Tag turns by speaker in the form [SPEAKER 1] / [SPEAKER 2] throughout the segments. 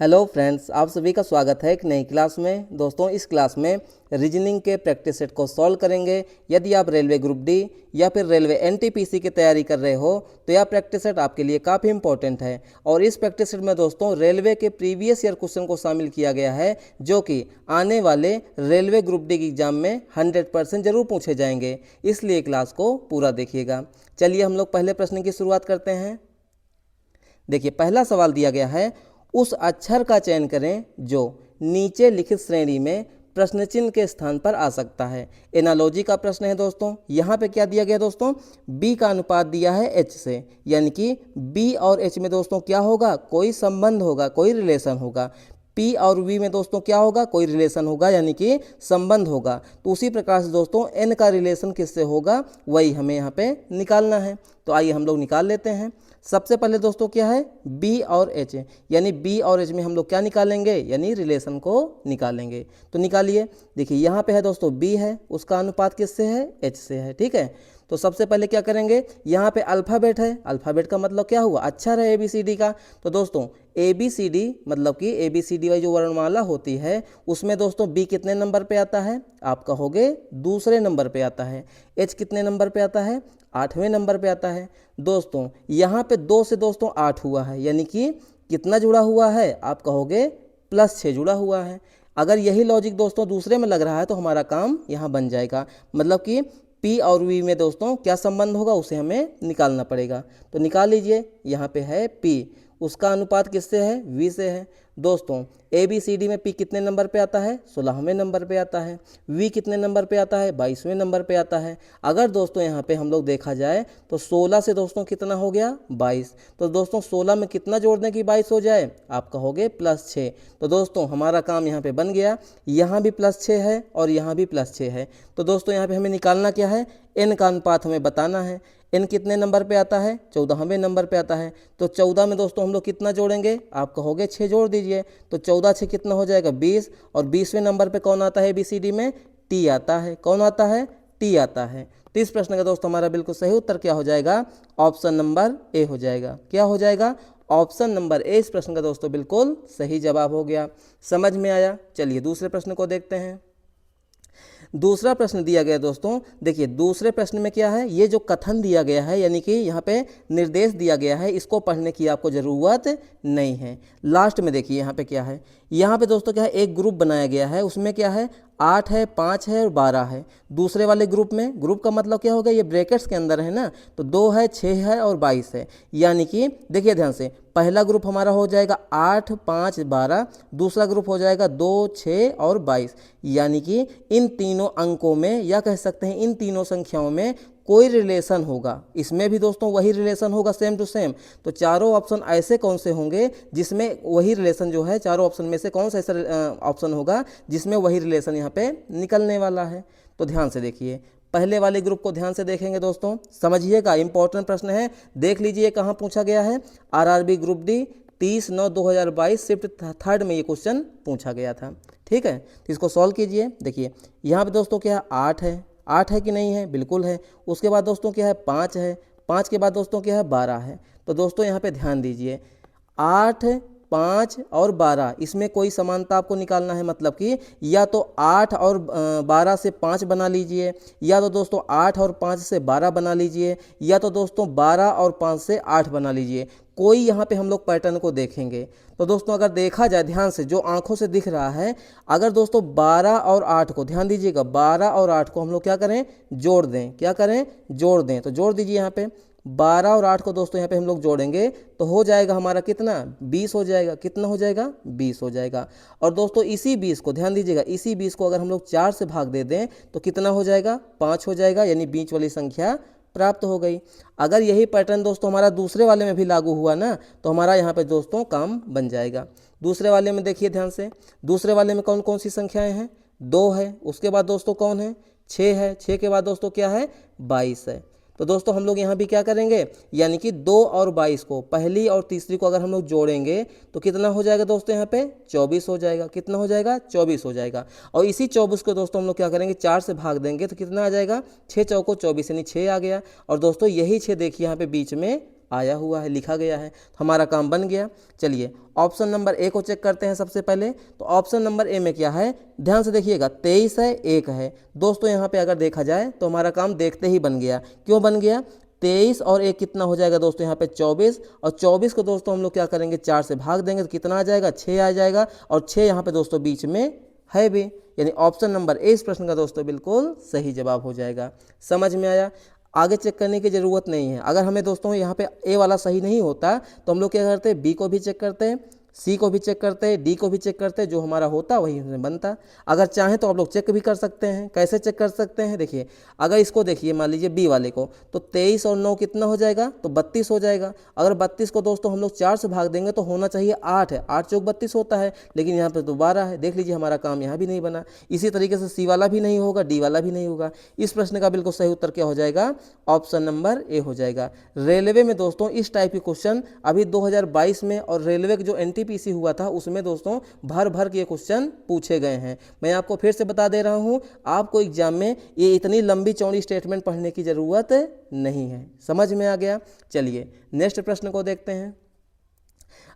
[SPEAKER 1] Hello friends, आप सभी का स्वागत है एक नई क्लास में। दोस्तों, इस क्लास में रीजनिंग के प्रैक्टिस सेट को सॉल्व करेंगे। यदि आप रेलवे ग्रुप डी या फिर रेलवे एनटीपीसी की तैयारी कर रहे हो तो यह प्रैक्टिस सेट आपके लिए काफ़ी इंपॉर्टेंट है। और इस प्रैक्टिस सेट में दोस्तों रेलवे के प्रीवियस ईयर क्वेश्चन को शामिल किया गया है, जो कि आने वाले रेलवे ग्रुप डी की एग्जाम में 100% जरूर पूछे जाएंगे। इसलिए क्लास को पूरा देखिएगा। चलिए हम लोग पहले प्रश्न की शुरुआत करते हैं। देखिए, पहला सवाल दिया गया है, उस अक्षर का चयन करें जो नीचे लिखित श्रेणी में प्रश्न चिन्ह के स्थान पर आ सकता है। एनालॉजी का प्रश्न है दोस्तों। यहाँ पे क्या दिया गया दोस्तों, बी का अनुपात दिया है एच से, यानी कि बी और एच में दोस्तों क्या होगा, कोई संबंध होगा, कोई रिलेशन होगा। पी और वी में दोस्तों क्या होगा, कोई रिलेशन होगा, यानी कि संबंध होगा। तो उसी प्रकार से दोस्तों एन का रिलेशन किससे होगा, वही हमें यहाँ पे निकालना है। तो आइए हम लोग निकाल लेते हैं। सबसे पहले दोस्तों क्या है, बी और एच, यानी बी और एच में हम लोग क्या निकालेंगे, यानी रिलेशन को निकालेंगे। तो निकालिए। देखिए यहाँ पे है दोस्तों बी है, उसका अनुपात किससे है, एच से है। ठीक है, तो सबसे पहले क्या करेंगे, यहाँ पे अल्फ़ाबेट है। अल्फ़ाबेट का मतलब क्या हुआ, अक्षर है ABCD का। तो दोस्तों ABCD मतलब कि ABCD वाली जो वर्णमाला होती है उसमें दोस्तों बी कितने नंबर पे आता है, आप कहोगे दूसरे नंबर पे आता है। एच कितने नंबर पे आता है, 8वें नंबर पे आता है। दोस्तों यहाँ पे 2 से दोस्तों 8 हुआ है, यानी कि कितना जुड़ा हुआ है, आप कहोगे +6 जुड़ा हुआ है। अगर यही लॉजिक दोस्तों दूसरे में लग रहा है तो हमारा काम यहाँ बन जाएगा। मतलब कि पी और वी में दोस्तों क्या संबंध होगा, उसे हमें निकालना पड़ेगा। तो निकाल लीजिए। यहाँ पे है पी, उसका अनुपात किससे है, वी से है। दोस्तों ABCD में पी कितने नंबर पे आता है, 16वें नंबर पे आता है। वी कितने नंबर पे आता है, 22वें नंबर पे आता है। अगर दोस्तों यहाँ पे हम लोग देखा जाए तो 16 से दोस्तों कितना हो गया, 22। तो दोस्तों 16 में कितना जोड़ दें कि 22 हो जाए, आप कहोगे +6। तो दोस्तों हमारा काम यहाँ पे बन गया। यहाँ भी +6 है और यहाँ भी +6 है। तो दोस्तों यहाँ पे हमें निकालना क्या है, एन का अनुपात हमें बताना है। एन कितने नंबर पे आता है, 14वें नंबर पे आता है। तो 14 में दोस्तों हम लोग कितना जोड़ेंगे, आप कहोगे 6 जोड़ दीजिए। तो 14 6 कितना हो जाएगा, 20। और 20वें नंबर पे कौन आता है ABCD में, टी आता है। कौन आता है, टी आता है। तो इस प्रश्न का दोस्तों हमारा बिल्कुल सही उत्तर क्या हो जाएगा, ऑप्शन नंबर ए हो जाएगा। क्या हो जाएगा, ऑप्शन नंबर ए इस प्रश्न का दोस्तों बिल्कुल सही जवाब हो गया। समझ में आया। चलिए दूसरे प्रश्न को देखते हैं। दूसरा प्रश्न दिया गया दोस्तों, देखिए दूसरे प्रश्न में क्या है, ये जो कथन दिया गया है यानी कि यहाँ पे निर्देश दिया गया है, इसको पढ़ने की आपको ज़रूरत नहीं है। लास्ट में देखिए यहाँ पे क्या है, यहाँ पे दोस्तों क्या है, एक ग्रुप बनाया गया है। उसमें क्या है, 8 है, 5 है और 12 है। दूसरे वाले ग्रुप में, ग्रुप का मतलब क्या होगा, ये ब्रैकेट्स के अंदर है ना, तो 2 है, 6 है और 22 है। यानी कि देखिए ध्यान से, पहला ग्रुप हमारा हो जाएगा 8 5 12, दूसरा ग्रुप हो जाएगा 2 6 और 22। यानी कि इन तीनों अंकों में, या कह सकते हैं इन तीनों संख्याओं में कोई रिलेशन होगा। इसमें भी दोस्तों वही रिलेशन होगा, सेम टू सेम। तो चारों ऑप्शन ऐसे कौन से होंगे जिसमें वही रिलेशन जो है, चारों ऑप्शन में से कौन सा ऐसा ऑप्शन होगा जिसमें वही रिलेशन यहाँ पे निकलने वाला है। तो ध्यान से देखिए, पहले वाले ग्रुप को ध्यान से देखेंगे दोस्तों, समझिएगा, इंपॉर्टेंट प्रश्न है। देख लीजिए कहाँ पूछा गया है, RRB group D 30/9/2022 shift 3rd में ये क्वेश्चन पूछा गया था। ठीक है, तो इसको सॉल्व कीजिए। देखिए यहाँ पे दोस्तों क्या है, 8 है। 8 है कि नहीं है, बिल्कुल है। उसके बाद दोस्तों क्या है, 5 है। 5 के बाद दोस्तों क्या है, 12 है। तो दोस्तों यहाँ पे ध्यान दीजिए, 8 5 और 12, इसमें कोई समानता आपको निकालना है। मतलब कि या तो 8 और 12 से 5 बना लीजिए, या तो दोस्तों 8 और 5 से 12 बना लीजिए, या तो दोस्तों 12 और 5 से 8 बना लीजिए। कोई यहाँ पे हम लोग पैटर्न को देखेंगे तो दोस्तों अगर देखा जाए ध्यान से, जो आंखों से दिख रहा है, अगर दोस्तों 12 और 8 को ध्यान दीजिएगा, 12 और 8 को हम लोग क्या करें, जोड़ दें। क्या करें, जोड़ दें। तो जोड़ दीजिए यहाँ पे 12 और 8 को दोस्तों यहाँ पे हम लोग जोड़ेंगे तो हो जाएगा हमारा कितना, 20 हो जाएगा। कितना हो जाएगा, 20 हो जाएगा। और दोस्तों इसी 20 को ध्यान दीजिएगा, इसी 20 को अगर हम लोग 4 से भाग दे दें तो कितना हो जाएगा, 5 हो जाएगा। यानी बीच वाली संख्या प्राप्त हो गई। अगर यही पैटर्न दोस्तों हमारा दूसरे वाले में भी लागू हुआ ना, तो हमारा यहाँ पे दोस्तों काम बन जाएगा। दूसरे वाले में देखिए ध्यान से, दूसरे वाले में कौन कौन सी संख्याएं हैं, 2 है। उसके बाद दोस्तों कौन है, 6 है। 6 के बाद दोस्तों क्या है, 22 है। तो दोस्तों हम लोग यहाँ भी क्या करेंगे, यानी कि 2 और 22 को, पहली और तीसरी को अगर हम लोग जोड़ेंगे तो कितना हो जाएगा दोस्तों, यहाँ पे 24 हो जाएगा। कितना हो जाएगा, 24 हो जाएगा। और इसी 24 को दोस्तों हम लोग क्या करेंगे, 4 से भाग देंगे तो कितना आ जाएगा, 6 चौको 24, यानी 6 आ गया। और दोस्तों यही 6 देखिए यहाँ पे बीच में आया हुआ है, लिखा गया है, तो हमारा काम बन गया। चलिए ऑप्शन नंबर ए को चेक करते हैं सबसे पहले। तो ऑप्शन नंबर ए में क्या है, ध्यान से देखिएगा, 23 है, 1 है। दोस्तों यहाँ पे अगर देखा जाए तो हमारा काम देखते ही बन गया। क्यों बन गया, 23 और 1 कितना हो जाएगा दोस्तों यहाँ पे 24, और 24 को दोस्तों हम लोग क्या करेंगे 4 से भाग देंगे तो कितना आ जाएगा 6 आ जाएगा, और 6 यहाँ पे दोस्तों बीच में है भी, यानी ऑप्शन नंबर ए इस प्रश्न का दोस्तों बिल्कुल सही जवाब हो जाएगा। समझ में आया, आगे चेक करने की ज़रूरत नहीं है। अगर हमें दोस्तों यहाँ पे ए वाला सही नहीं होता तो हम लोग क्या करते हैं, बी को भी चेक करते हैं, सी को भी चेक करते हैं, डी को भी चेक करते हैं, जो हमारा होता वही हमें बनता। अगर चाहें तो आप लोग चेक भी कर सकते हैं। कैसे चेक कर सकते हैं, देखिए अगर इसको देखिए मान लीजिए बी वाले को, तो 23 और 9 कितना हो जाएगा, तो 32 हो जाएगा। अगर 32 को दोस्तों हम लोग 4 से भाग देंगे तो होना चाहिए 8 है, 8 चौक 32 होता है, लेकिन यहाँ पर तो 12 है। देख लीजिए हमारा काम यहाँ भी नहीं बना। इसी तरीके से सी वाला भी नहीं होगा, डी वाला भी नहीं होगा। इस प्रश्न का बिल्कुल सही उत्तर क्या हो जाएगा, ऑप्शन नंबर ए हो जाएगा। रेलवे में दोस्तों इस टाइप के क्वेश्चन अभी 2022 में और रेलवे का जो एनटीपीसी हुआ था उसमें दोस्तों भर भर के क्वेश्चन पूछे गए हैं। मैं आपको फिर से बता दे रहा हूं, आपको एग्जाम में ये इतनी लंबी चौड़ी स्टेटमेंट पढ़ने की जरूरत नहीं है। समझ में आ गया। चलिए नेक्स्ट प्रश्न को देखते हैं।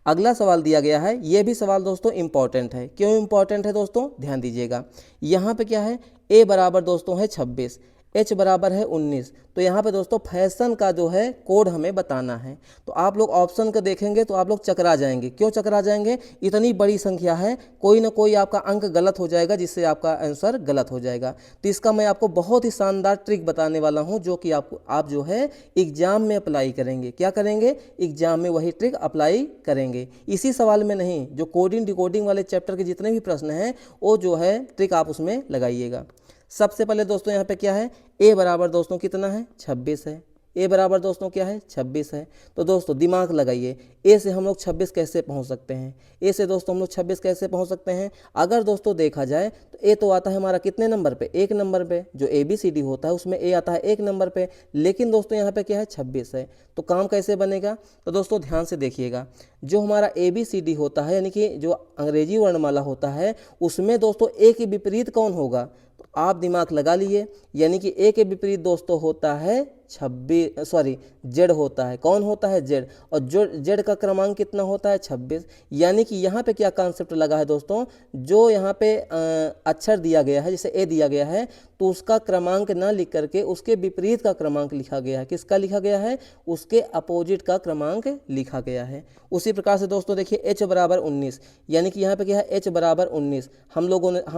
[SPEAKER 1] अगला सवाल दिया गया है, यह भी सवाल दोस्तों इंपॉर्टेंट है। क्यों इंपॉर्टेंट है दोस्तों, ध्यान दीजिएगा। यहाँ पे क्या है, ए बराबर दोस्तों है 26, एच बराबर है 19। तो यहाँ पे दोस्तों फैशन का जो है कोड हमें बताना है। तो आप लोग ऑप्शन को देखेंगे तो आप लोग चकरा जाएंगे। क्यों चकरा जाएंगे, इतनी बड़ी संख्या है, कोई ना कोई आपका अंक गलत हो जाएगा जिससे आपका आंसर गलत हो जाएगा। तो इसका मैं आपको बहुत ही शानदार ट्रिक बताने वाला हूँ, जो कि आप जो है एग्जाम में अप्लाई करेंगे। क्या करेंगे, एग्जाम में वही ट्रिक अप्लाई करेंगे। इसी सवाल में नहीं, जो कोडिंग डिकोडिंग वाले चैप्टर के जितने भी प्रश्न हैं वो जो है ट्रिक आप उसमें लगाइएगा। सबसे पहले दोस्तों यहाँ पे क्या है, ए बराबर दोस्तों कितना है 26 है। ए बराबर दोस्तों क्या है 26 है। तो दोस्तों दिमाग लगाइए, ए से हम लोग 26 कैसे पहुँच सकते हैं, ए से दोस्तों हम लोग 26 कैसे पहुँच सकते हैं। अगर दोस्तों देखा जाए तो ए तो आता है हमारा कितने नंबर पे, 1 नंबर पे। जो ABCD होता है उसमें ए आता है 1 नंबर पे, लेकिन दोस्तों यहाँ पे क्या है 26 है। तो काम कैसे बनेगा, तो दोस्तों ध्यान से देखिएगा। जो हमारा ABCD होता है यानी कि जो अंग्रेजी वर्णमाला होता है उसमें दोस्तों ए के विपरीत कौन होगा, तो आप दिमाग लगा लिए, यानी कि ए के विपरीत दोस्तों होता है 26, सॉरी जेड होता है। कौन होता है, जेड। और जो जेड का क्रमांक कितना होता है 26। यानी कि यहाँ पे क्या कॉन्सेप्ट लगा है दोस्तों, जो यहाँ पे अक्षर दिया गया है, जैसे ए दिया गया है तो उसका क्रमांक ना लिख करके उसके विपरीत का क्रमांक लिखा गया है। किसका लिखा गया है, उसके अपोजिट का क्रमांक लिखा गया है। उसी प्रकार से दोस्तों देखिए एच बराबर 19, यानी कि यहाँ पे क्या है एच बराबर 19। हम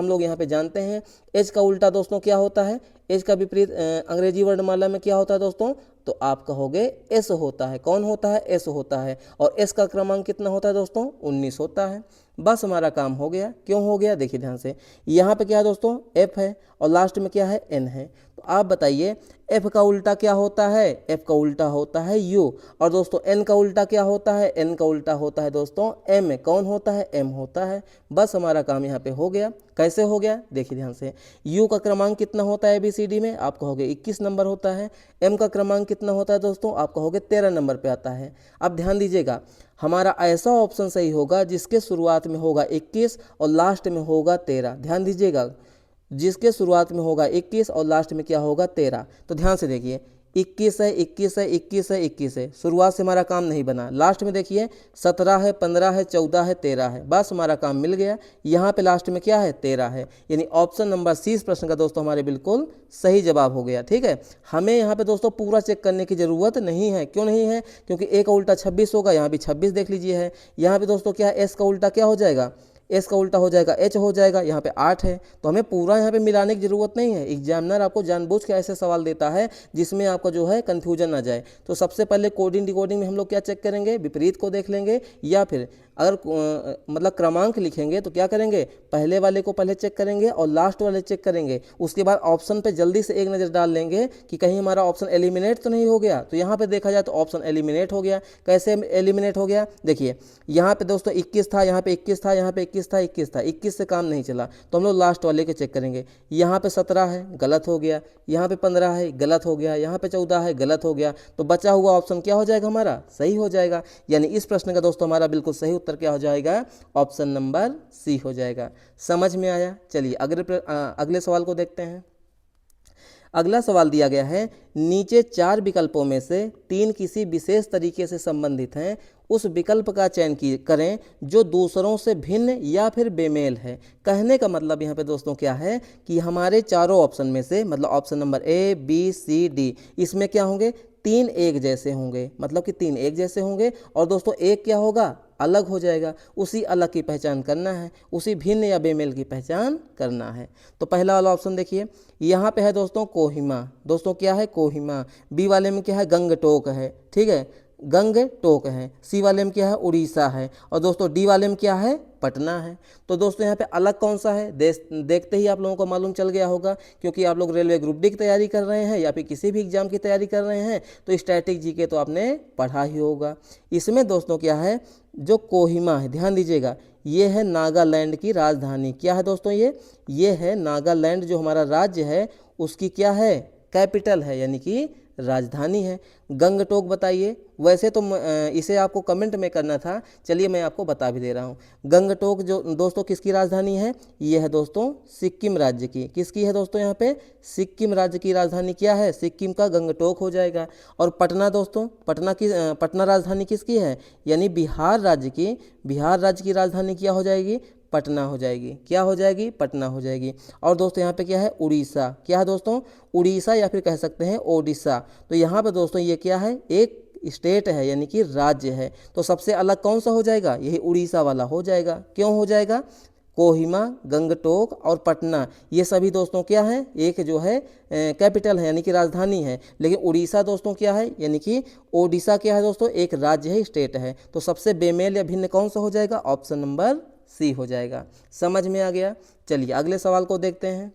[SPEAKER 1] लोग यहाँ पे जानते हैं एच का उल्टा दोस्तों क्या होता है, एच का विपरीत अंग्रेजी वर्णमाला में क्या होता है दोस्तों, तो आप कहोगे एस होता है। कौन होता है, एस होता है। और एस का क्रमांक कितना होता है दोस्तों, 19 होता है। बस हमारा काम हो गया। क्यों हो गया, देखिए ध्यान से, यहाँ पे क्या है दोस्तों एफ है और लास्ट में क्या है एन है। तो आप बताइए एफ का उल्टा क्या होता है, एफ का उल्टा होता है यू। और दोस्तों एन का उल्टा क्या होता है, एन का उल्टा होता है दोस्तों एम। कौन होता है, एम होता है। बस हमारा काम यहाँ पे हो गया। कैसे हो गया, देखिए ध्यान से। यू का क्रमांक कितना होता है ABCD में, आप कहोगे 21 नंबर होता है। एम का क्रमांक कितना होता है दोस्तों, आप कहोगे 13 नंबर पे आता है। अब ध्यान दीजिएगा, हमारा ऐसा ऑप्शन सही होगा जिसके शुरुआत में होगा 21 और लास्ट में होगा 13। ध्यान दीजिएगा, जिसके शुरुआत में होगा 21 और लास्ट में क्या होगा 13। तो ध्यान से देखिए 21 है, 21 है, 21 है, 21 है। शुरुआत से हमारा काम नहीं बना। लास्ट में देखिए 17 है, 15 है, 14 है, 13 है। बस हमारा काम मिल गया। यहाँ पे लास्ट में क्या है 13 है, यानी ऑप्शन नंबर सी इस प्रश्न का दोस्तों हमारे बिल्कुल सही जवाब हो गया। ठीक है, हमें यहाँ पे दोस्तों पूरा चेक करने की ज़रूरत नहीं है। क्यों नहीं है, क्योंकि ए का उल्टा 26 होगा, यहाँ भी 26 देख लीजिए है। यहाँ पे दोस्तों क्या है, एस का उल्टा क्या हो जाएगा, एस का उल्टा हो जाएगा एच हो जाएगा। यहाँ पे 8 है, तो हमें पूरा यहाँ पे मिलाने की ज़रूरत नहीं है। एग्जामिनर आपको जानबूझ के ऐसे सवाल देता है जिसमें आपका जो है कन्फ्यूजन ना जाए। तो सबसे पहले कोडिंग डिकोडिंग में हम लोग क्या चेक करेंगे, विपरीत को देख लेंगे, या फिर अगर मतलब क्रमांक लिखेंगे तो क्या करेंगे, पहले वाले को पहले चेक करेंगे और लास्ट वाले चेक करेंगे। उसके बाद ऑप्शन पे जल्दी से एक नज़र डाल लेंगे कि कहीं हमारा ऑप्शन एलिमिनेट तो नहीं हो गया। तो यहाँ पे देखा जाए तो ऑप्शन एलिमिनेट हो गया। कैसे एलिमिनेट हो गया, देखिए यहाँ पे दोस्तों 21 था, यहाँ पे 21 था, यहाँ पे 21 था, 21 था, 21 से काम नहीं चला तो हम लोग लास्ट वाले के चेक करेंगे। यहाँ पे 17 है, गलत हो गया। यहाँ पे 15 है, गलत हो गया। यहाँ पे 14 है, गलत हो गया। तो बचा हुआ ऑप्शन क्या हो जाएगा, हमारा सही हो जाएगा। यानी इस प्रश्न का दोस्तों हमारा बिल्कुल सही उत्तर क्या हो जाएगा, ऑप्शन नंबर सी हो जाएगा। समझ में आया। चलिए अगले सवाल को देखते हैं। अगला सवाल दिया गया है, नीचे 4 विकल्पों में से 3 किसी विशेष तरीके से संबंधित हैं, उस विकल्प का चयन करें जो दूसरों से भिन्न या फिर बेमेल है। कहने का मतलब यहाँ पे दोस्तों क्या है कि हमारे चारों ऑप्शन में से, मतलब option number A, B, C, D, इसमें क्या होंगे, 3 एक जैसे होंगे, मतलब कि 3 एक जैसे होंगे और दोस्तों एक क्या होगा, अलग हो जाएगा। उसी अलग की पहचान करना है, उसी भिन्न या बेमेल की पहचान करना है। तो पहला वाला ऑप्शन देखिए, यहाँ पे है दोस्तों कोहिमा, दोस्तों क्या है, कोहिमा। बी वाले में क्या है, गंगटोक है, ठीक है, गंगटोक है। सी वाले में क्या है, उड़ीसा है। और दोस्तों डी वाले में क्या है, पटना है। तो दोस्तों यहाँ पे अलग कौन सा है, देखते ही आप लोगों को मालूम चल गया होगा, क्योंकि आप लोग रेलवे ग्रुप डी की तैयारी कर रहे हैं या फिर किसी भी एग्जाम की तैयारी कर रहे हैं तो स्टैटिक जीके तो आपने पढ़ा ही होगा। इसमें दोस्तों क्या है, जो कोहिमा है, ध्यान दीजिएगा, ये है नागालैंड की राजधानी। क्या है दोस्तों, ये है नागालैंड, जो हमारा राज्य है उसकी क्या है, कैपिटल है, यानी कि राजधानी है। गंगटोक बताइए, वैसे तो इसे आपको कमेंट में करना था, चलिए मैं आपको बता भी दे रहा हूँ। गंगटोक जो दोस्तों किसकी राजधानी है, ये है दोस्तों सिक्किम राज्य की। किसकी है दोस्तों, यहाँ पे सिक्किम राज्य की राजधानी क्या है, सिक्किम का गंगटोक हो जाएगा। और पटना दोस्तों, पटना राजधानी किसकी है, यानी बिहार राज्य की। बिहार राज्य की राजधानी क्या हो जाएगी, पटना हो जाएगी। क्या हो जाएगी, पटना हो जाएगी। और दोस्तों यहाँ पे क्या है, उड़ीसा। क्या है दोस्तों, उड़ीसा या फिर कह सकते हैं ओडिशा। तो यहाँ पे दोस्तों ये क्या है, एक स्टेट है, यानी कि राज्य है। तो सबसे अलग कौन सा हो जाएगा, यही उड़ीसा वाला हो जाएगा। क्यों हो जाएगा, कोहिमा, गंगटोक और पटना, ये सभी दोस्तों क्या है, एक जो है कैपिटल है, यानी कि राजधानी है। लेकिन उड़ीसा दोस्तों क्या है, यानी कि ओडिशा क्या है दोस्तों, एक राज्य है, स्टेट है। तो सबसे बेमेल या भिन्न कौन सा हो जाएगा, ऑप्शन नंबर सी हो जाएगा। समझ में आ गया। चलिए अगले सवाल को देखते हैं।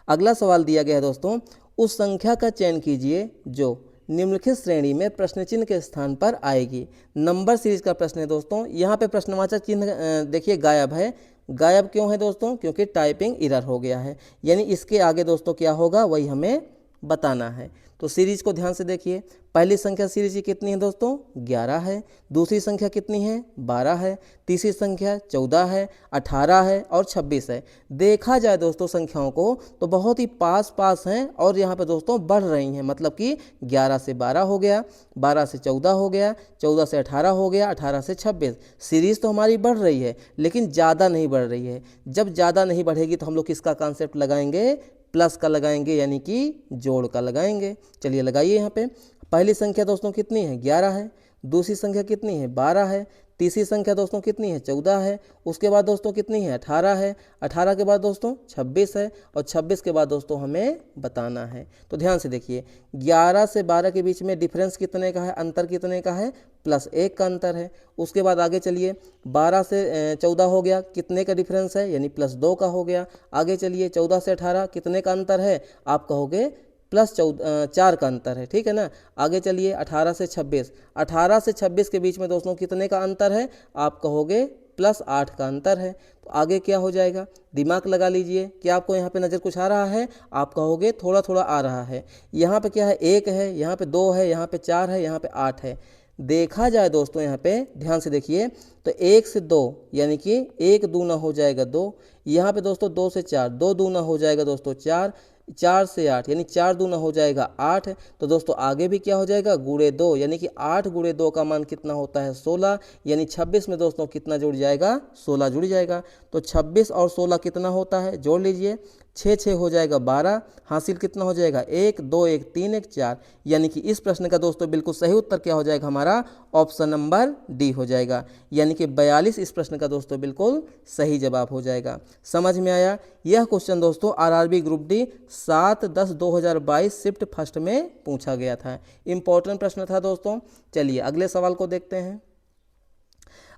[SPEAKER 1] अगला सवाल दिया गया है दोस्तों, उस संख्या का चयन कीजिए जो निम्नलिखित श्रेणी में प्रश्न चिन्ह के स्थान पर आएगी। नंबर सीरीज का प्रश्न है दोस्तों। यहाँ पे प्रश्नवाचक चिन्ह देखिए गायब है। गायब क्यों है दोस्तों, क्योंकि टाइपिंग एरर हो गया है, यानी इसके आगे दोस्तों क्या होगा वही हमें बताना है। तो सीरीज को ध्यान से देखिए। पहली संख्या सीरीज की कितनी है दोस्तों, 11 है। दूसरी संख्या कितनी है, 12 है। तीसरी संख्या 14 है, 18 है और 26 है। देखा जाए दोस्तों संख्याओं को तो बहुत ही पास पास हैं और यहाँ पे दोस्तों बढ़ रही हैं, मतलब कि 11 से 12 हो गया, 12 से 14 हो गया, 14 से 18 हो गया, 18 से 26। सीरीज तो हमारी बढ़ रही है लेकिन ज़्यादा नहीं बढ़ रही है। जब ज़्यादा नहीं बढ़ेगी तो हम लोग किसका कॉन्सेप्ट लगाएंगे, प्लस का लगाएंगे, यानी कि जोड़ का लगाएंगे। चलिए लगाइए यहाँ पे। पहली संख्या दोस्तों कितनी है, 11 है। दूसरी संख्या कितनी है, 12 है। तीसरी संख्या दोस्तों कितनी है, 14 है। उसके बाद दोस्तों कितनी है, 18 है। 18 के बाद दोस्तों 26 है और 26 के बाद दोस्तों हमें बताना है। तो ध्यान से देखिए, 11 से 12 के बीच में डिफरेंस कितने का है, अंतर कितने का है, +1 का अंतर है। उसके बाद आगे चलिए, 12 से 14 हो गया, कितने का डिफरेंस है, यानी +2 का हो गया। आगे चलिए, 14 से 18 कितने का अंतर है, आप कहोगे +4 का अंतर है, ठीक है ना। आगे चलिए, 18 से 26, 18 से 26 के बीच में दोस्तों कितने का अंतर है, आप कहोगे +8 का अंतर है। तो आगे क्या हो जाएगा, दिमाग लगा लीजिए। क्या आपको यहाँ पे नज़र कुछ आ रहा है, आप कहोगे थोड़ा थोड़ा आ रहा है। यहाँ पे क्या है, 1 है, यहाँ पे 2 है, यहाँ पे 4 है, यहाँ पे 8 है। देखा जाए दोस्तों यहाँ पे ध्यान से देखिए तो 1 से 2 यानी कि 1 दूना हो जाएगा 2। यहाँ पे दोस्तों 2 से 4, 2 दूना हो जाएगा दोस्तों 4। 4 से 8 यानी 4 दूना हो जाएगा 8। तो दोस्तों आगे भी क्या हो जाएगा, गुणे 2, यानी कि 8 गुणे 2 का मान कितना होता है, 16। यानी 26 में दोस्तों कितना जुड़ जाएगा, 16 जुड़ जाएगा। तो 26 और 16 कितना होता है, जोड़ लीजिए, 6 6 हो जाएगा 12। हासिल कितना हो जाएगा, 1 2 1 3 1 4। यानी कि इस प्रश्न का दोस्तों बिल्कुल सही उत्तर क्या हो जाएगा, हमारा ऑप्शन नंबर डी हो जाएगा। यानी कि 42 इस प्रश्न का दोस्तों बिल्कुल सही जवाब हो जाएगा। समझ में आया। यह क्वेश्चन दोस्तों RRB group D 7/10/2022 shift first में पूछा गया था। इंपॉर्टेंट प्रश्न था दोस्तों। चलिए अगले सवाल को देखते हैं।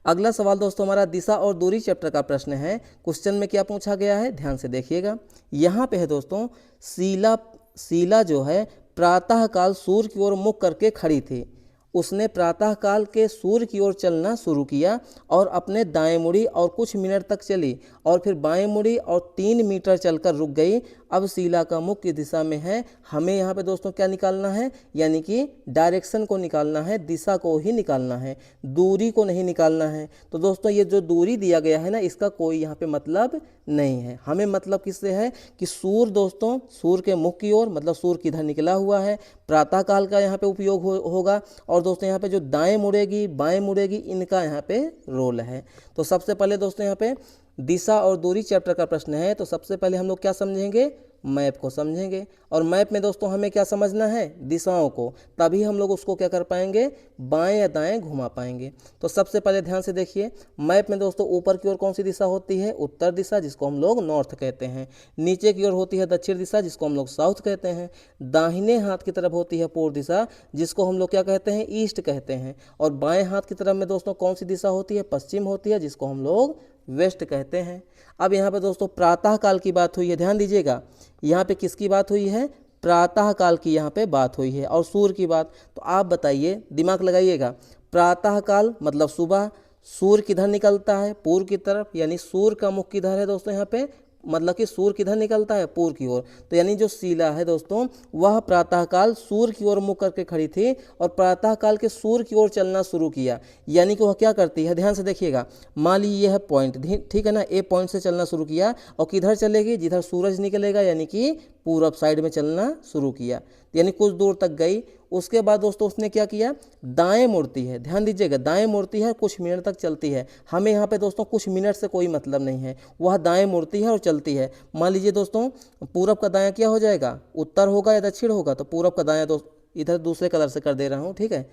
[SPEAKER 1] अगला सवाल दोस्तों हमारा दिशा और दूरी चैप्टर का प्रश्न है। क्वेश्चन में क्या पूछा गया है, ध्यान से देखिएगा। यहाँ पे है दोस्तों, शीला जो है प्रातःकाल सूर्य की ओर मुख करके खड़ी थी। उसने प्रातःकाल के सूर्य की ओर चलना शुरू किया और अपने दाएं मुड़ी और कुछ मिनट तक चली और फिर बाएं मुड़ी और 3 मीटर चलकर रुक गई अब शिला का मुख किस दिशा में है, हमें यहाँ पे दोस्तों क्या निकालना है, यानी कि डायरेक्शन को निकालना है, दिशा को ही निकालना है, दूरी को नहीं निकालना है। तो दोस्तों ये जो दूरी दिया गया है ना, इसका कोई यहाँ पे मतलब नहीं है। हमें मतलब किससे है कि सूर्य दोस्तों, सूर्य के मुख की ओर, मतलब सूर्य किधर निकला हुआ है, प्रातः काल का यहाँ पे उपयोग होगा। और दोस्तों यहाँ पे जो दाएं मुड़ेगी बाएं मुड़ेगी, इनका यहाँ पे रोल है। तो सबसे पहले दोस्तों यहाँ पे दिशा और दूरी चैप्टर का प्रश्न है, तो सबसे पहले हम लोग क्या समझेंगे, मैप को समझेंगे। और मैप में दोस्तों हमें क्या समझना है, दिशाओं को, तभी हम लोग उसको क्या कर पाएंगे, बाएं या दाएं घुमा पाएंगे। तो सबसे पहले ध्यान से देखिए, मैप में दोस्तों ऊपर की ओर कौन सी दिशा होती है, उत्तर दिशा, जिसको हम लोग नॉर्थ कहते हैं। नीचे की ओर होती है दक्षिण दिशा, जिसको हम लोग साउथ कहते हैं। दाहिने हाथ की तरफ होती है पूर्व दिशा, जिसको हम लोग क्या कहते हैं, ईस्ट कहते हैं। और बाएं हाथ की तरफ में दोस्तों कौन सी दिशा होती है, पश्चिम होती है, जिसको हम लोग वेस्ट कहते हैं। अब यहाँ पे दोस्तों प्रातः काल की बात हुई है, ध्यान दीजिएगा, यहाँ पे किसकी बात हुई है, प्रातः काल की यहाँ पे बात हुई है। और सूर्य की बात, तो आप बताइए, दिमाग लगाइएगा, प्रातः काल मतलब सुबह, सूर्य किधर निकलता है, पूर्व की तरफ, यानी सूर्य का मुख किधर है दोस्तों यहाँ पे, मतलब कि सूर्य किधर निकलता है, पूर्व की ओर। तो यानी जो शिला है दोस्तों, वह प्रातःकाल सूर्य की ओर मुख करके खड़ी थी और प्रातःकाल के सूर्य की ओर चलना शुरू किया। यानी कि वह क्या करती है, ध्यान से देखिएगा, मान लीजिए यह है पॉइंट, ठीक है ना, ए पॉइंट से चलना शुरू किया और किधर चलेगी, जिधर सूरज निकलेगा, यानी कि पूरब साइड में चलना शुरू किया, यानी कुछ दूर तक गई। उसके बाद दोस्तों उसने क्या किया, दाएं मुड़ती है, ध्यान दीजिएगा, दाएं मुड़ती है, कुछ मिनट तक चलती है। हमें यहाँ पे दोस्तों कुछ मिनट से कोई मतलब नहीं है, वह दाएं मुड़ती है और चलती है। मान लीजिए दोस्तों पूरब का दायां क्या हो जाएगा, उत्तर होगा या दक्षिण होगा, तो पूरब का दायां दोस्त इधर दूसरे कलर से कर दे रहा हूँ, ठीक है,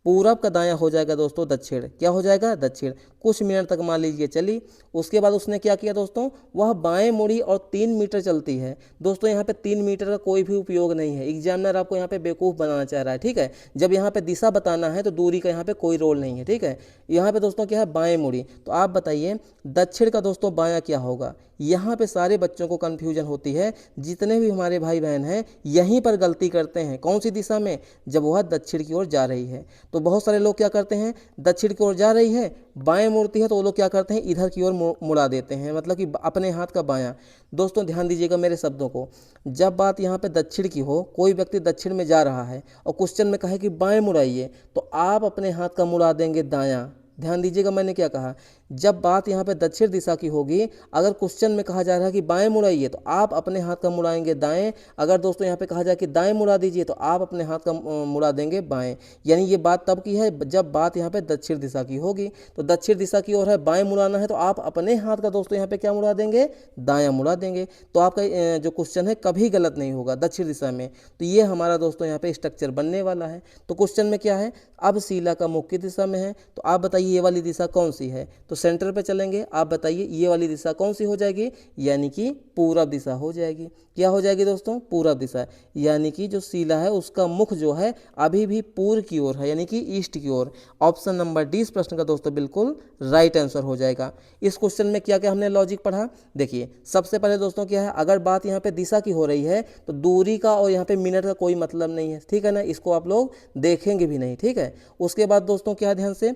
[SPEAKER 1] पूरब का दायां हो जाएगा दोस्तों दक्षिण, क्या हो जाएगा, दक्षिण। कुछ मिनट तक मान लीजिए चली, उसके बाद उसने क्या किया दोस्तों, वह बाएं मुड़ी और 3 मीटर चलती है। दोस्तों यहाँ पे 3 मीटर का कोई भी उपयोग नहीं है, एग्जामिनर आपको यहाँ पे बेवकूफ़ बनाना चाह रहा है, ठीक है। जब यहाँ पे दिशा बताना है तो दूरी का यहाँ पे कोई रोल नहीं है, ठीक है। यहाँ पे दोस्तों क्या है, बाएं मुड़ी। तो आप बताइए दक्षिण का दोस्तों बायां क्या होगा, यहाँ पे सारे बच्चों को कन्फ्यूजन होती है, जितने भी हमारे भाई बहन हैं यहीं पर गलती करते हैं। कौन सी दिशा में, जब वह दक्षिण की ओर जा रही है। तो बहुत सारे लोग क्या करते हैं, दक्षिण की ओर जा रही है, बाएं मुड़ती है, तो वो लोग क्या करते हैं, इधर की ओर मुड़ा देते हैं, मतलब कि अपने हाथ का बायां। दोस्तों ध्यान दीजिएगा मेरे शब्दों को, जब बात यहाँ पे दक्षिण की हो, कोई व्यक्ति दक्षिण में जा रहा है और क्वेश्चन में कहे कि बाएं मुड़ाइए, तो आप अपने हाथ का मुड़ा देंगे दायां। ध्यान दीजिएगा मैंने क्या कहा, जब बात यहाँ पे दक्षिण दिशा की होगी, अगर क्वेश्चन में कहा जा रहा है कि बाएं मुड़ाइए, तो आप अपने हाथ का मुड़ाएंगे दाएं। अगर दोस्तों यहाँ पे कहा जाए कि दाएं मुड़ा दीजिए, तो आप अपने हाथ का मुड़ा देंगे बाएं। यानी ये बात तब की है जब बात यहाँ पे दक्षिण दिशा की होगी। तो दक्षिण दिशा की ओर है, बाएं मुड़ाना है, तो आप अपने हाथ का दोस्तों यहाँ पे क्या मुड़ा देंगे, दायां मुड़ा देंगे। तो आपका जो क्वेश्चन है कभी गलत नहीं होगा दक्षिण दिशा में। तो ये हमारा दोस्तों यहाँ पे स्ट्रक्चर बनने वाला है। तो क्वेश्चन में क्या है, अब शिला का मुख किस दिशा में है, तो आप बताइए ये वाली दिशा कौन सी है। तो सेंटर पे चलेंगे, आप बताइए ये वाली दिशा कौन सी हो जाएगी, यानी कि पूरब दिशा हो जाएगी। क्या हो जाएगी दोस्तों, पूरब दिशा। यानी कि जो शिला है उसका मुख जो है अभी भी पूर्व की ओर है, यानी कि ईस्ट की ओर। ऑप्शन नंबर डी इस प्रश्न का दोस्तों बिल्कुल राइट आंसर हो जाएगा। इस क्वेश्चन में क्या क्या हमने लॉजिक पढ़ा, देखिए सबसे पहले दोस्तों क्या है, अगर बात यहाँ पे दिशा की हो रही है तो दूरी का और यहाँ पे मिनट का कोई मतलब नहीं है, ठीक है ना, इसको आप लोग देखेंगे भी नहीं, ठीक है। उसके बाद दोस्तों क्या, ध्यान से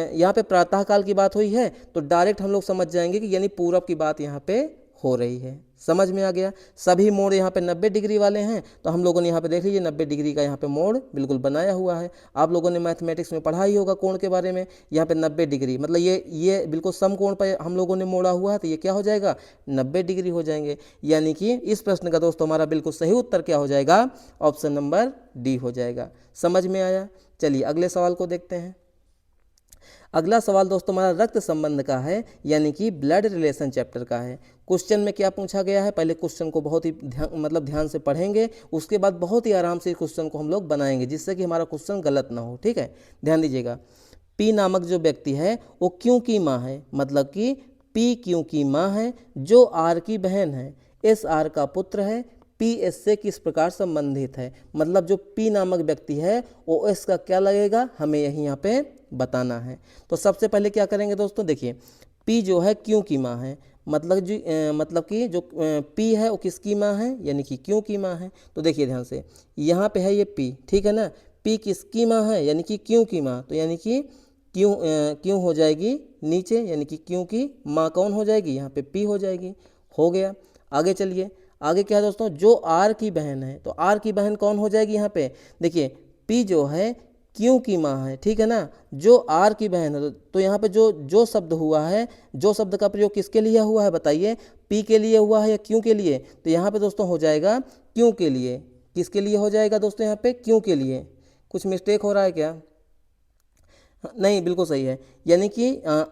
[SPEAKER 1] यहाँ पे प्रातः काल की बात हुई है, तो डायरेक्ट हम लोग समझ जाएंगे कि यानी पूरब की बात यहाँ पे हो रही है। समझ में आ गया। सभी मोड़ यहाँ पे 90 डिग्री वाले हैं, तो हम लोगों ने यहाँ पे देख लीजिए 90 डिग्री का यहाँ पे मोड़ बिल्कुल बनाया हुआ है। आप लोगों ने मैथमेटिक्स में पढ़ा ही होगा कोण के बारे में। यहाँ पे 90 डिग्री मतलब ये बिल्कुल समकोण पर हम लोगों ने मोड़ा हुआ है, तो ये क्या हो जाएगा, 90 डिग्री हो जाएंगे। यानी कि इस प्रश्न का दोस्तों हमारा बिल्कुल सही उत्तर क्या हो जाएगा, ऑप्शन नंबर डी हो जाएगा। समझ में आया। चलिए अगले सवाल को देखते हैं। अगला सवाल दोस्तों हमारा रक्त संबंध का है, यानी कि ब्लड रिलेशन चैप्टर का है। क्वेश्चन में क्या पूछा गया है, पहले क्वेश्चन को बहुत ही ध्यान से पढ़ेंगे, उसके बाद बहुत ही आराम से इस क्वेश्चन को हम लोग बनाएंगे, जिससे कि हमारा क्वेश्चन गलत ना हो, ठीक है। ध्यान दीजिएगा, पी नामक जो व्यक्ति है वो क्यों की माँ है, मतलब कि पी क्यों की माँ है, जो आर की बहन है, एस आर का पुत्र है, पी एस से किस प्रकार संबंधित है। मतलब जो पी नामक व्यक्ति है वो एस का क्या लगेगा, हमें यही यहाँ पे बताना है। तो सबसे पहले क्या करेंगे दोस्तों, देखिए पी जो है क्यों की माँ है, मतलब कि जो पी है वो किसकी माँ है, यानी कि क्यों की माँ है। तो देखिए ध्यान से, यहाँ पे है ये पी, ठीक है ना, पी किसकी माँ है, यानी कि क्यों की माँ। तो यानी कि क्यों हो जाएगी नीचे, यानी कि क्यों की माँ कौन हो जाएगी, यहाँ पे पी हो जाएगी। हो गया। आगे चलिए, आगे क्या है दोस्तों, जो आर की बहन है, तो आर की बहन कौन हो जाएगी यहाँ पे, देखिए पी जो है क्यों की माँ है, ठीक है ना, जो आर की बहन है, तो यहाँ पे जो शब्द हुआ है, जो शब्द का प्रयोग किसके लिए हुआ है बताइए, पी के लिए हुआ है या क्यों के लिए, तो यहाँ पे दोस्तों हो जाएगा क्यों के लिए। किसके लिए हो जाएगा दोस्तों यहाँ पे, क्यों के लिए। कुछ मिस्टेक हो रहा है क्या, नहीं बिल्कुल सही है, यानी कि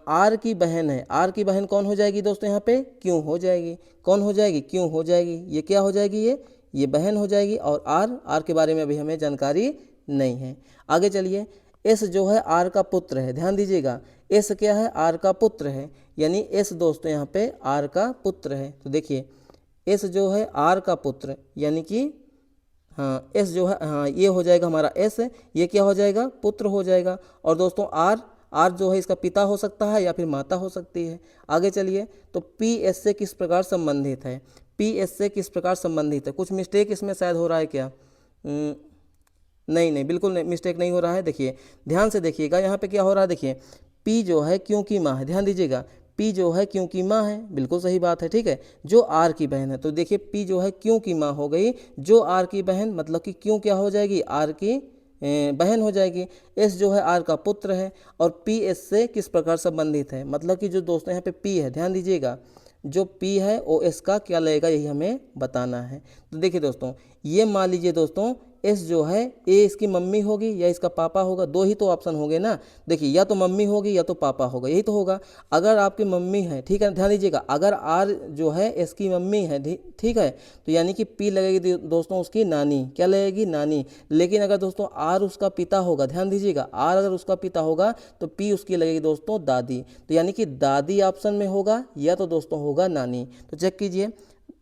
[SPEAKER 1] आर की बहन है, आर की बहन कौन हो जाएगी दोस्तों यहाँ पे, क्यों हो जाएगी, कौन हो जाएगी, क्यों हो जाएगी, ये क्या हो जाएगी, ये बहन हो जाएगी। और आर के बारे में अभी हमें जानकारी नहीं है। आगे चलिए, एस जो है आर का पुत्र है, ध्यान दीजिएगा, एस क्या है, आर का पुत्र है, यानी एस दोस्तों यहाँ पे आर का पुत्र है। तो देखिए एस जो है आर का पुत्र, यानी कि हाँ एस जो है, हाँ ये हो जाएगा हमारा एस, ये क्या हो जाएगा, पुत्र हो जाएगा। और दोस्तों आर जो है इसका पिता हो सकता है या फिर माता हो सकती है। आगे चलिए, तो पी एस से किस प्रकार संबंधित है, पी एस से किस प्रकार संबंधित है, कुछ मिस्टेक इसमें शायद हो रहा है क्या, नहीं बिल्कुल नहीं, मिस्टेक नहीं हो रहा है। देखिए ध्यान से देखिएगा, यहाँ पे क्या हो रहा है, देखिए पी जो है क्यों की माँ है, ध्यान दीजिएगा, पी जो है क्यों की माँ है, बिल्कुल सही बात है, ठीक है, जो आर की बहन है, तो देखिए पी जो है क्यों की माँ हो गई, जो आर की बहन, मतलब कि क्यों क्या हो जाएगी, आर की बहन हो जाएगी। एस जो है आर का पुत्र है, और पी एस से किस प्रकार संबंधित है, मतलब कि जो दोस्तों यहाँ पे पी है, ध्यान दीजिएगा, जो पी है ओ एस का क्या लगेगा, यही हमें बताना है। तो देखिए दोस्तों, ये मान लीजिए दोस्तों, एस जो है ए इसकी मम्मी होगी या इसका पापा होगा, दो ही तो ऑप्शन होंगे ना, देखिए या तो मम्मी होगी या तो पापा होगा, यही तो होगा। अगर आपकी मम्मी है, ठीक है, ध्यान दीजिएगा, अगर आर जो है एस की मम्मी है, ठीक है, तो यानी कि पी लगेगी दोस्तों उसकी नानी, क्या लगेगी, नानी। लेकिन अगर दोस्तों आर उसका पिता होगा, ध्यान दीजिएगा, आर अगर उसका पिता होगा तो पी उसकी लगेगी दोस्तों दादी, तो यानी कि दादी ऑप्शन में होगा या तो दोस्तों होगा नानी। तो चेक कीजिए,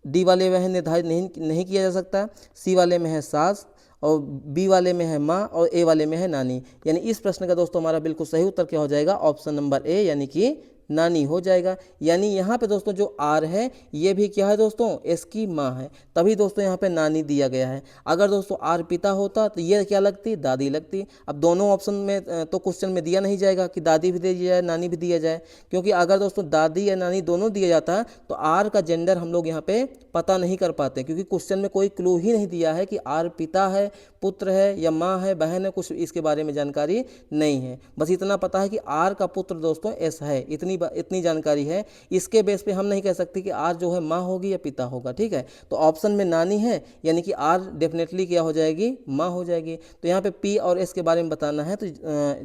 [SPEAKER 1] डी वाले में है निर्धारित नहीं किया जा सकता, सी वाले में है सास, और बी वाले में है माँ, और ए वाले में है नानी, यानी इस प्रश्न का दोस्तों हमारा बिल्कुल सही उत्तर क्या हो जाएगा, ऑप्शन नंबर ए, यानी कि नानी हो जाएगा। यानी यहाँ पे दोस्तों जो आर है ये भी क्या है दोस्तों, एस की माँ है, तभी दोस्तों यहाँ पे नानी दिया गया है। अगर दोस्तों आर पिता होता तो ये क्या लगती, दादी लगती। अब दोनों ऑप्शन में तो क्वेश्चन में दिया नहीं जाएगा कि दादी भी दिया जाए नानी भी दिया जाए, क्योंकि अगर दोस्तों दादी या नानी दोनों दिया जाता तो आर का जेंडर हम लोग यहाँ पे पता नहीं कर पाते, क्योंकि क्वेश्चन में कोई क्लू ही नहीं दिया है कि आर पिता है, पुत्र है या माँ है, बहन है, कुछ इसके बारे में जानकारी नहीं है। बस इतना पता है कि आर का पुत्र दोस्तों एस है, इतनी जानकारी है। इसके बेस पे हम नहीं कह सकते कि आर जो है माँ होगी या पिता होगा, ठीक है। तो ऑप्शन में नानी है, यानी कि आर डेफिनेटली क्या हो जाएगी, माँ हो जाएगी। तो यहाँ पे पी और एस के बारे में बताना है, तो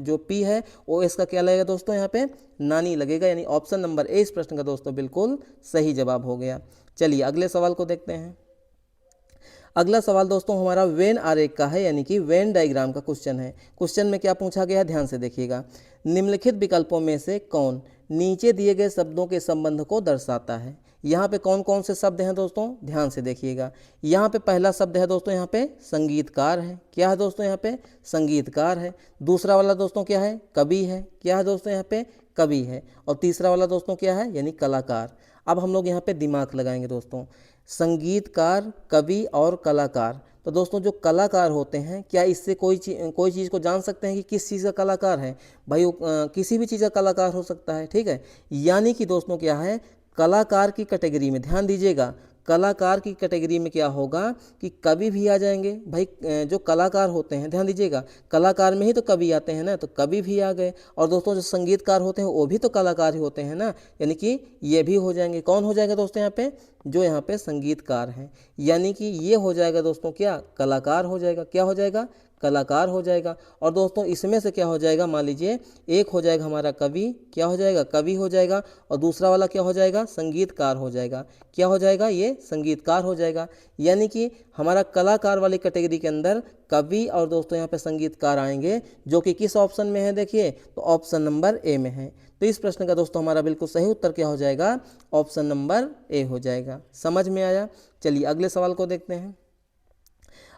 [SPEAKER 1] जो पी है वो एस का क्या लगेगा दोस्तों, यहाँ पे नानी लगेगा, यानी ऑप्शन नंबर ए इस प्रश्न का दोस्तों बिल्कुल सही जवाब हो गया। चलिए अगले सवाल को देखते हैं। अगला सवाल दोस्तों हमारा वेन आरेख का है, यानी कि वेन डायग्राम का क्वेश्चन है। क्वेश्चन में क्या पूछा गया है, ध्यान से देखिएगा, निम्नलिखित विकल्पों में से कौन नीचे दिए गए शब्दों के संबंध को दर्शाता है। यहाँ पे कौन कौन से शब्द हैं दोस्तों, ध्यान से देखिएगा। यहाँ पे पहला शब्द है दोस्तों, यहाँ पे संगीतकार है, क्या है दोस्तों, यहाँ पे संगीतकार है। दूसरा वाला दोस्तों क्या है, कवि है, क्या है दोस्तों, यहाँ पे कवि है। और तीसरा वाला दोस्तों क्या है, यानी कलाकार। अब हम लोग यहाँ पे दिमाग लगाएंगे दोस्तों, संगीतकार, कवि और कलाकार। तो दोस्तों जो कलाकार होते हैं, क्या इससे कोई चीज़ को जान सकते हैं कि किस चीज़ का कलाकार है, भाई वो किसी भी चीज़ का कलाकार हो सकता है, ठीक है। यानी कि दोस्तों क्या है, कलाकार की कैटेगरी में, ध्यान दीजिएगा, कलाकार की कैटेगरी में क्या होगा कि कवि भी आ जाएंगे। भाई जो कलाकार होते हैं, ध्यान दीजिएगा, कलाकार में ही तो कवि आते हैं ना, तो कवि भी आ गए। और दोस्तों जो संगीतकार होते हैं वो भी तो कलाकार ही होते हैं ना, यानी कि ये भी हो जाएंगे। कौन हो जाएगा दोस्तों यहाँ पे, जो यहाँ पे संगीतकार हैं, यानी कि ये हो जाएगा दोस्तों क्या, कलाकार हो जाएगा, क्या हो जाएगा, कलाकार हो जाएगा। और दोस्तों इसमें से क्या हो जाएगा, मान लीजिए एक हो जाएगा हमारा कवि, क्या हो जाएगा, कवि हो जाएगा, और दूसरा वाला क्या हो जाएगा, संगीतकार हो जाएगा, क्या हो जाएगा, ये संगीतकार हो जाएगा। यानी कि हमारा कलाकार वाली कैटेगरी के अंदर कवि और दोस्तों यहाँ पे संगीतकार आएंगे, जो कि किस ऑप्शन में है, देखिए तो ऑप्शन नंबर ए में है। तो इस प्रश्न का दोस्तों हमारा बिल्कुल सही उत्तर क्या हो जाएगा, ऑप्शन नंबर ए हो जाएगा। समझ में आया। चलिए अगले सवाल को देखते हैं।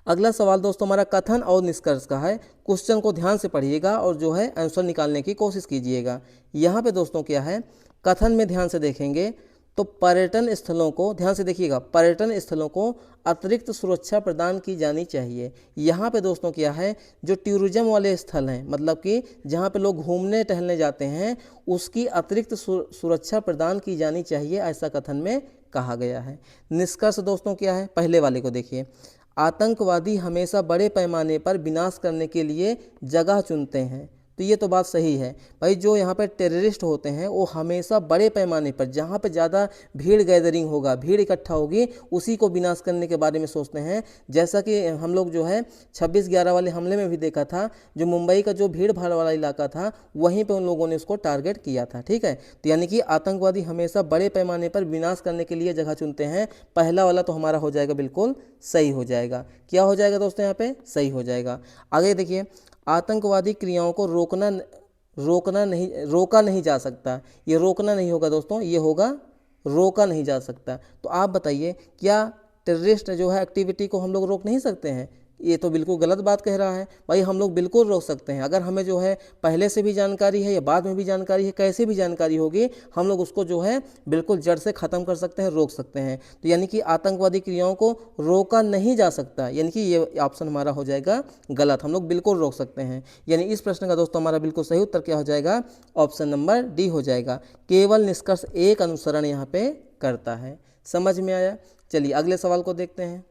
[SPEAKER 1] अगला सवाल दोस्तों हमारा कथन और निष्कर्ष का है। क्वेश्चन को ध्यान से पढ़िएगा और जो है आंसर निकालने की कोशिश कीजिएगा। यहाँ पे दोस्तों क्या है, कथन में ध्यान से देखेंगे तो पर्यटन स्थलों को ध्यान से देखिएगा, पर्यटन स्थलों को अतिरिक्त सुरक्षा प्रदान की जानी चाहिए। यहाँ पे दोस्तों क्या है, जो टूरिज्म वाले स्थल हैं, मतलब कि जहाँ पे लोग घूमने टहलने जाते हैं, उसकी अतिरिक्त सुरक्षा प्रदान की जानी चाहिए, ऐसा कथन में कहा गया है। निष्कर्ष दोस्तों क्या है, पहले वाले को देखिए, आतंकवादी हमेशा बड़े पैमाने पर विनाश करने के लिए जगह चुनते हैं। तो ये तो बात सही है भाई, जो यहाँ पर टेररिस्ट होते हैं वो हमेशा बड़े पैमाने पर, जहाँ पे ज़्यादा भीड़ गैदरिंग होगा, भीड़ इकट्ठा होगी, उसी को विनाश करने के बारे में सोचते हैं। जैसा कि हम लोग जो है 26/11 वाले हमले में भी देखा था, जो मुंबई का जो भीड़ भाड़ वाला इलाका था, वहीं पर उन लोगों ने उसको टारगेट किया था। ठीक है, तो यानी कि आतंकवादी हमेशा बड़े पैमाने पर विनाश करने के लिए जगह चुनते हैं। पहला वाला तो हमारा हो जाएगा, बिल्कुल सही हो जाएगा। क्या हो जाएगा दोस्तों, यहाँ पे सही हो जाएगा। आगे देखिए, आतंकवादी क्रियाओं को रोका नहीं जा सकता। ये रोकना नहीं होगा दोस्तों, ये होगा रोका नहीं जा सकता। तो आप बताइए, क्या टेररिस्ट जो है एक्टिविटी को हम लोग रोक नहीं सकते हैं? ये तो बिल्कुल गलत बात कह रहा है भाई, हम लोग बिल्कुल रोक सकते हैं। अगर हमें जो है पहले से भी जानकारी है या बाद में भी जानकारी है, कैसे भी जानकारी होगी, हम लोग उसको जो है बिल्कुल जड़ से ख़त्म कर सकते हैं, रोक सकते हैं। तो यानी कि आतंकवादी क्रियाओं को रोका नहीं जा सकता, यानी कि ये ऑप्शन हमारा हो जाएगा गलत। हम लोग बिल्कुल रोक सकते हैं। यानी इस प्रश्न का दोस्तों हमारा बिल्कुल सही उत्तर क्या हो जाएगा, ऑप्शन नंबर डी हो जाएगा। केवल निष्कर्ष एक अनुसरण यहाँ पे करता है। समझ में आया? चलिए अगले सवाल को देखते हैं।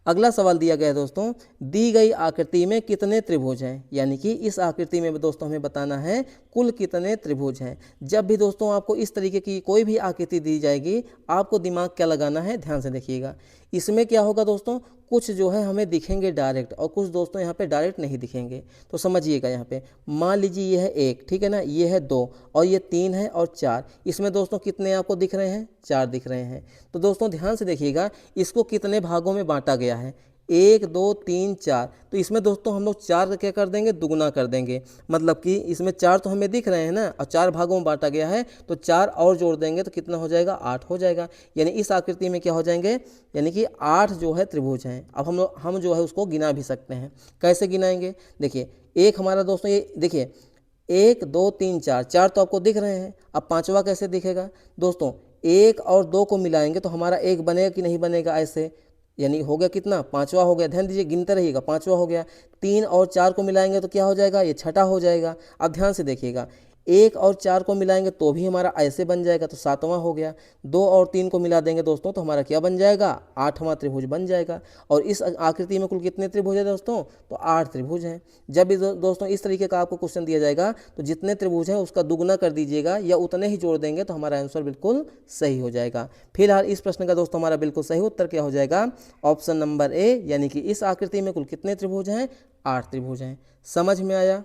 [SPEAKER 1] अगला सवाल दिया गया है दोस्तों, दी गई आकृति में कितने त्रिभुज हैं? यानी कि इस आकृति में दोस्तों हमें बताना है कुल कितने त्रिभुज हैं। जब भी दोस्तों आपको इस तरीके की कोई भी आकृति दी जाएगी, आपको दिमाग क्या लगाना है, ध्यान से देखिएगा। इसमें क्या होगा दोस्तों, कुछ जो है हमें दिखेंगे डायरेक्ट और कुछ दोस्तों यहाँ पे डायरेक्ट नहीं दिखेंगे। तो समझिएगा, यहाँ पे मान लीजिए ये है 1, ठीक है ना, ये है 2 और ये 3 है और 4। इसमें दोस्तों कितने आपको दिख रहे हैं, 4 दिख रहे हैं। तो दोस्तों ध्यान से देखिएगा, इसको कितने भागों में बांटा गया है, 1 2 3 4। तो इसमें दोस्तों हम लोग 4 का क्या कर देंगे, दुगुना कर देंगे। मतलब कि इसमें 4 तो हमें दिख रहे हैं ना, और 4 भागों में बांटा गया है, तो 4 और जोड़ देंगे तो कितना हो जाएगा, 8 हो जाएगा। यानी इस आकृति में क्या हो जाएंगे, यानी कि 8 जो है त्रिभुज हैं। अब हम जो है उसको गिना भी सकते हैं। कैसे गिनाएंगे, देखिए एक हमारा दोस्तों ये देखिए 1 2 3 4, 4 तो आपको दिख रहे हैं। अब पांचवा कैसे दिखेगा दोस्तों, 1 और 2 को मिलाएंगे तो हमारा 1 बनेगा कि नहीं बनेगा, ऐसे। यानी हो गया कितना, पांचवा हो गया। ध्यान दीजिए, गिनते रहिएगा, पांचवा हो गया। 3 और 4 को मिलाएंगे तो क्या हो जाएगा, ये छठा हो जाएगा। अब ध्यान से देखिएगा, 1 और 4 को मिलाएंगे तो भी हमारा ऐसे बन जाएगा, तो 7वां हो गया। 2 और 3 को मिला देंगे दोस्तों तो हमारा क्या बन जाएगा, 8वां त्रिभुज बन जाएगा। और इस आकृति में कुल कितने त्रिभुज है दोस्तों, तो 8 त्रिभुज हैं। जब भी दोस्तों इस तरीके का आपको क्वेश्चन दिया जाएगा तो जितने त्रिभुज हैं उसका दुगुना कर दीजिएगा या उतने ही जोड़ देंगे तो हमारा आंसर बिल्कुल सही हो जाएगा। फिलहाल इस प्रश्न का दोस्तों हमारा बिल्कुल सही उत्तर क्या हो जाएगा, ऑप्शन नंबर ए, यानी कि इस आकृति में कुल कितने त्रिभुज हैं, 8 त्रिभुज हैं। समझ में आया?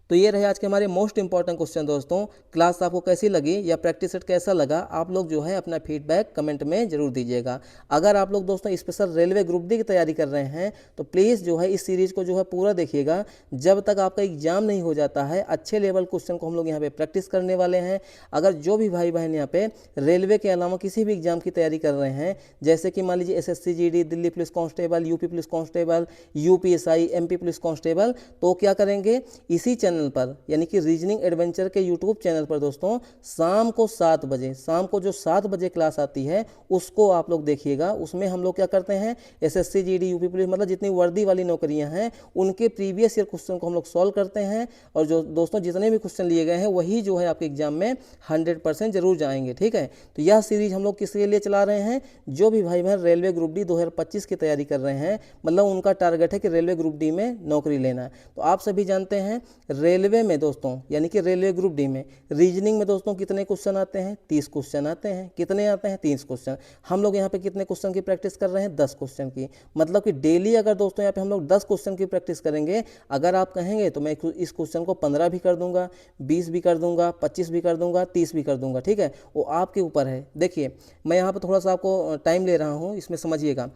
[SPEAKER 1] तो ये रहे आज के हमारे मोस्ट इंपॉर्टेंट क्वेश्चन दोस्तों। क्लास आपको कैसी लगी या प्रैक्टिस सेट कैसा लगा, आप लोग जो है अपना फीडबैक कमेंट में जरूर दीजिएगा। अगर आप लोग दोस्तों स्पेशल रेलवे ग्रुप डी की तैयारी कर रहे हैं तो प्लीज़ जो है इस सीरीज़ को जो है पूरा देखिएगा। जब तक आपका एग्जाम नहीं हो जाता है, अच्छे लेवल क्वेश्चन को हम लोग यहाँ पे प्रैक्टिस करने वाले हैं। अगर जो भी भाई बहन यहाँ पे रेलवे के अलावा किसी भी एग्जाम की तैयारी कर रहे हैं, जैसे कि मान लीजिए SSC GD, Delhi police constable, UP police constable, UPSI, MP police constable, तो क्या करेंगे, इसी चैनल पर यानी कि रीजनिंग एडवेंचर के यूट्यूब चैनल पर दोस्तों शाम को 7 बजे, शाम को जो 7 बजे क्लास आती है उसको आप लोग देखिएगा। उसमें हम लोग क्या करते हैं, SSC GD, यूपी पुलिस, मतलब जितनी वर्दी वाली नौकरियां हैं उनके प्रीवियस ईयर क्वेश्चन को हम लोग सॉल्व करते हैं। और जो दोस्तों जितने भी क्वेश्चन लिए गए हैं वही जो है आपके एग्जाम में 100% जरूर जाएंगे। ठीक है, तो यह सीरीज हम लोग किसके लिए चला रहे हैं, जो भी भाई बहन रेलवे ग्रुप डी 2025 की तैयारी कर रहे हैं, मतलब उनका टारगेट है कि रेलवे ग्रुप डी में नौकरी लेना है। तो आप सभी जानते हैं रेलवे में दोस्तों यानी कि रेलवे ग्रुप डी में रीजनिंग में दोस्तों कितने क्वेश्चन आते हैं, 30 क्वेश्चन आते हैं। कितने आते हैं, 30 क्वेश्चन। हम लोग यहाँ पे कितने क्वेश्चन की प्रैक्टिस कर रहे हैं, 10 क्वेश्चन की। मतलब कि डेली अगर दोस्तों यहाँ पे हम लोग 10 क्वेश्चन की प्रैक्टिस करेंगे, अगर आप कहेंगे तो मैं इस क्वेश्चन को 15 भी कर दूंगा, 20 भी कर दूंगा, 25 भी कर दूंगा, 30 भी कर दूंगा। ठीक है, वो आपके ऊपर है। देखिए मैं यहाँ पर थोड़ा सा आपको टाइम ले रहा हूँ, इसमें समझिएगा।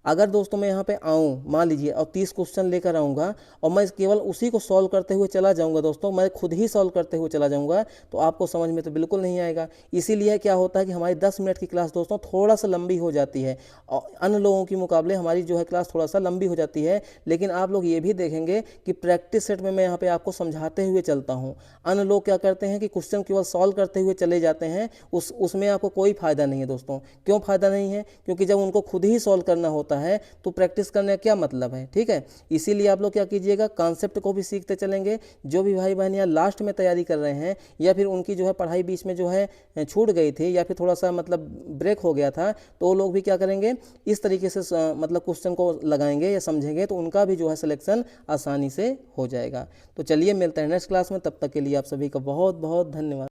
[SPEAKER 1] अगर दोस्तों मैं यहाँ पे आऊँ, मान लीजिए, और 30 क्वेश्चन लेकर आऊँगा और मैं केवल उसी को सॉल्व करते हुए चला जाऊँगा दोस्तों, मैं खुद ही सॉल्व करते हुए चला जाऊँगा, तो आपको समझ में तो बिल्कुल नहीं आएगा। इसीलिए क्या होता है कि हमारी 10 मिनट की क्लास दोस्तों थोड़ा सा लंबी हो जाती है, और अन्य लोगों के मुकाबले हमारी जो है क्लास थोड़ा सा लंबी हो जाती है। लेकिन आप लोग ये भी देखेंगे कि प्रैक्टिस सेट में मैं यहाँ पे आपको समझाते हुए चलता हूँ। अन्य लोग क्या करते हैं कि क्वेश्चन केवल सॉल्व करते हुए चले जाते हैं, उसमें आपको कोई फायदा नहीं है दोस्तों। क्यों फायदा नहीं है? क्योंकि जब उनको खुद ही सॉल्व करना होता है तो प्रैक्टिस करने का क्या मतलब है, ठीक है। इसीलिए आप लोग क्या कीजिएगा, कॉन्सेप्ट को भी सीखते चलेंगे। जो भी भाई बहन यहाँ लास्ट में तैयारी कर रहे हैं, या फिर उनकी जो है पढ़ाई बीच में जो है छूट गई थी, या फिर थोड़ा सा मतलब ब्रेक हो गया था, तो वो लोग भी क्या करेंगे, इस तरीके से मतलब क्वेश्चन को लगाएंगे या समझेंगे, तो उनका भी जो है सिलेक्शन आसानी से हो जाएगा। तो चलिए मिलते हैं नेक्स्ट क्लास में, तब तक के लिए आप सभी का बहुत बहुत धन्यवाद।